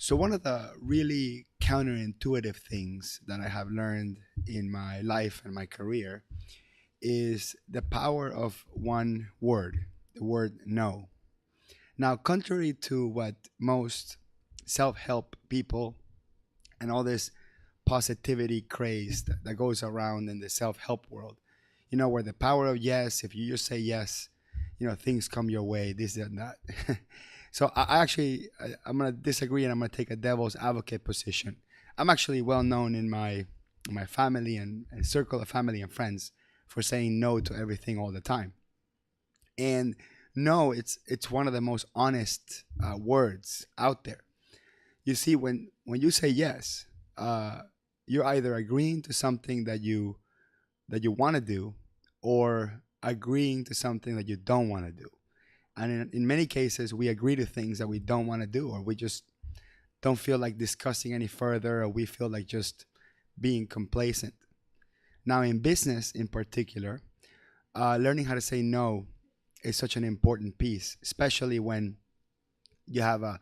So, one of the really counterintuitive things that I have learned in my life and my career is the power of one word, the word no. Now, contrary to what most self help people and all this positivity craze that goes around in the self help world, where the power of yes, if you just say yes, things come your way, this and that. So I'm going to disagree, and I'm going to take a devil's advocate position. I'm actually well known in my family and circle of family and friends for saying no to everything all the time. And no, it's one of the most honest words out there. You see, when you say yes, uh, you're either agreeing to something that you want to do, or agreeing to something that you don't want to do. And in many cases, we agree to things that we don't want to do, or we just don't feel like discussing any further, or we feel like just being complacent. Now, in business in particular, learning how to say no is such an important piece, especially when you have a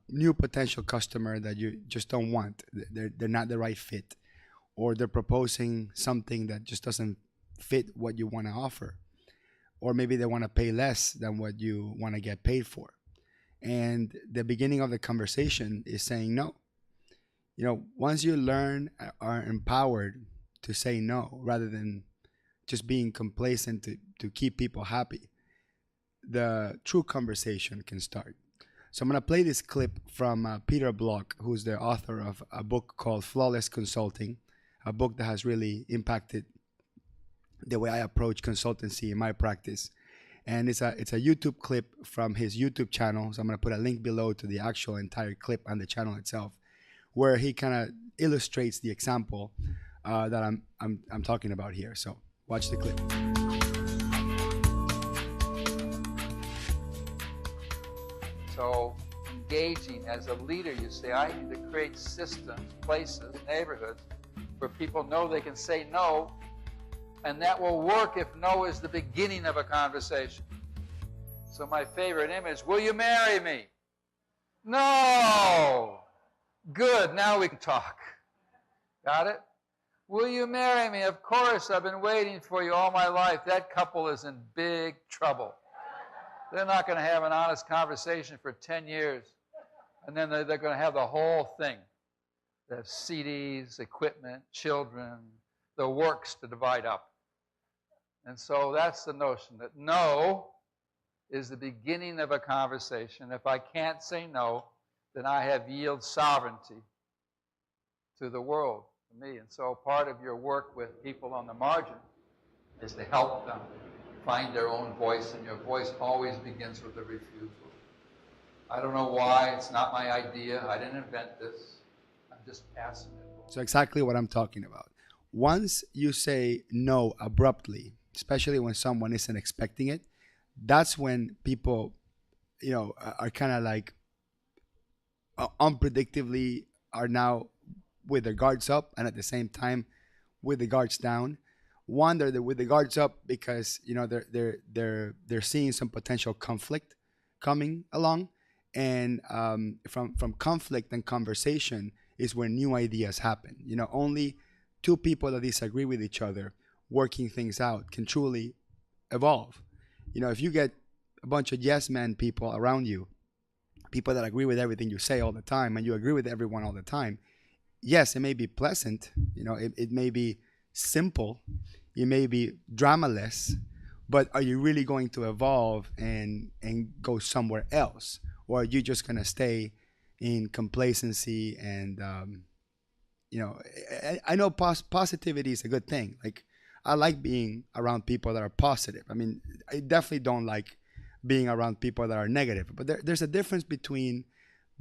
new potential customer that you just don't want. They're not the right fit, or they're proposing something that just doesn't fit what you want to offer, or maybe they want to pay less than what you want to get paid for. And the beginning of the conversation is saying no. Once you learn, are empowered to say no rather than just being complacent to keep people happy, the true conversation can start. So I'm going to play this clip from Peter Block, who's the author of a book called Flawless Consulting, a book that has really impacted the way I approach consultancy in my practice. And it's a YouTube clip from his YouTube channel. So I'm going to put a link below to the actual entire clip on the channel itself, where he kind of illustrates the example that I'm talking about here. So watch the clip. So engaging as a leader, you say, I need to create systems, places, neighborhoods where people know they can say no, and that will work if no is the beginning of a conversation. So my favorite image, will you marry me? No! Good, now we can talk. Got it? Will you marry me? Of course, I've been waiting for you all my life. That couple is in big trouble. They're not going to have an honest conversation for 10 years. And then they're going to have the whole thing. They have CDs, equipment, children, the works to divide up. And so that's the notion that no is the beginning of a conversation. If I can't say no, then I have yield sovereignty to the world, to me. And so part of your work with people on the margin is to help them find their own voice, and your voice always begins with a refusal. I don't know why, it's not my idea, I didn't invent this, I'm just passing it. So exactly what I'm talking about. Once you say no abruptly, especially when someone isn't expecting it, that's when people, are kind of like unpredictably are now with their guards up, and at the same time with the guards down. One, they're with the guards up because they're seeing some potential conflict coming along, and from conflict and conversation is where new ideas happen. Only two people that disagree with each other working things out can truly evolve. If you get a bunch of yes men people around you, people that agree with everything you say all the time, and you agree with everyone all the time, yes, it may be pleasant, it may be simple, it may be dramaless, but are you really going to evolve and go somewhere else, or are you just going to stay in complacency? And I know positivity is a good thing. Like, I like being around people that are positive. I mean, I definitely don't like being around people that are negative, but there's a difference between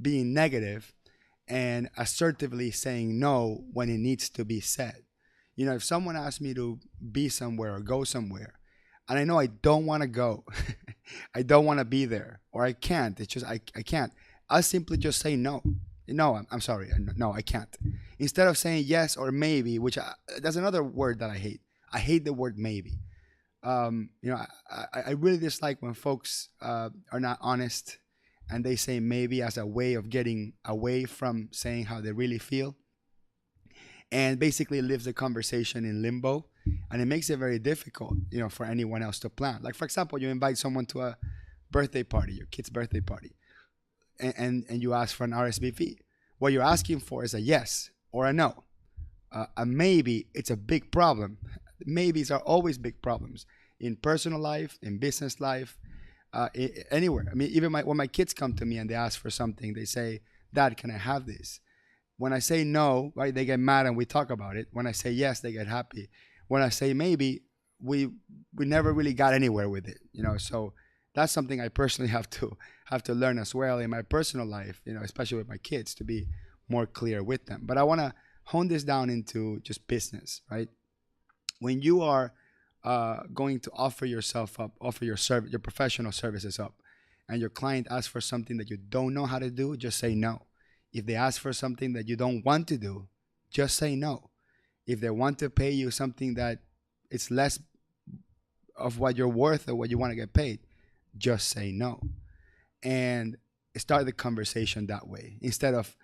being negative and assertively saying no when it needs to be said. If someone asks me to be somewhere or go somewhere, and I know I don't want to go, I don't want to be there, or I can't, it's just, I can't, I'll simply just say no. No, I'm sorry. No, I can't. Instead of saying yes or maybe, that's another word that I hate. I hate the word maybe. I really dislike when folks are not honest and they say maybe as a way of getting away from saying how they really feel, and basically leaves the conversation in limbo, and it makes it very difficult, for anyone else to plan. Like, for example, you invite someone to a birthday party, your kid's birthday party, and you ask for an RSVP. What you're asking for is a yes or a no. A maybe, it's a big problem. Maybes are always big problems in personal life, in business life, anywhere. I mean, even when my kids come to me and they ask for something, they say, "Dad, can I have this?" When I say no, right, they get mad and we talk about it. When I say yes, they get happy. When I say maybe, we never really got anywhere with it. So that's something I personally have to learn as well in my personal life, especially with my kids, to be more clear with them. But I want to hone this down into just business, right? When you are going to offer yourself up, offer your professional services up, and your client asks for something that you don't know how to do, just say no. If they ask for something that you don't want to do, just say no. If they want to pay you something that it's less of what you're worth or what you want to get paid, just say no. And start the conversation that way instead of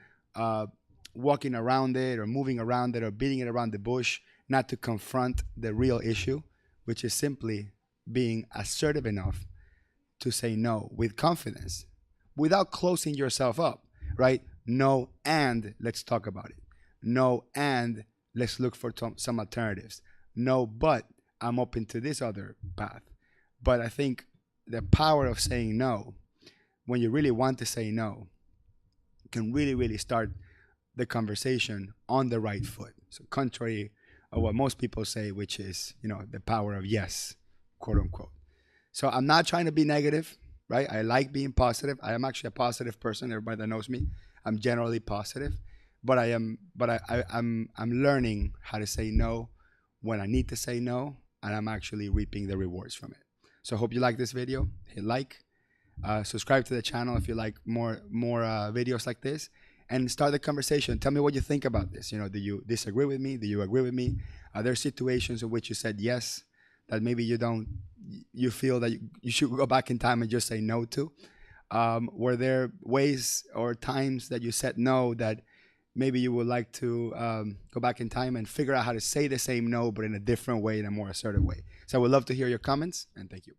walking around it or moving around it or beating it around the bush, not to confront the real issue, which is simply being assertive enough to say no with confidence without closing yourself up, right? No, and let's talk about it. No, and let's look for some alternatives. No, but I'm open to this other path. But I think the power of saying no, when you really want to say no, can really, really start the conversation on the right foot. So contrary of what most people say, which is, the power of yes, quote unquote. So I'm not trying to be negative, right? I like being positive. I am actually a positive person. Everybody that knows me, I'm generally positive, but I'm learning how to say no when I need to say no, and I'm actually reaping the rewards from it. So I hope you like this video. Hit like, subscribe to the channel if you like more videos like this, and start the conversation. Tell me what you think about this. Do you disagree with me? Do you agree with me? Are there situations in which you said yes that maybe you feel that you should go back in time and just say no to? Were there ways or times that you said no that maybe you would like to go back in time and figure out how to say the same no, but in a different way, in a more assertive way? So I would love to hear your comments, and thank you.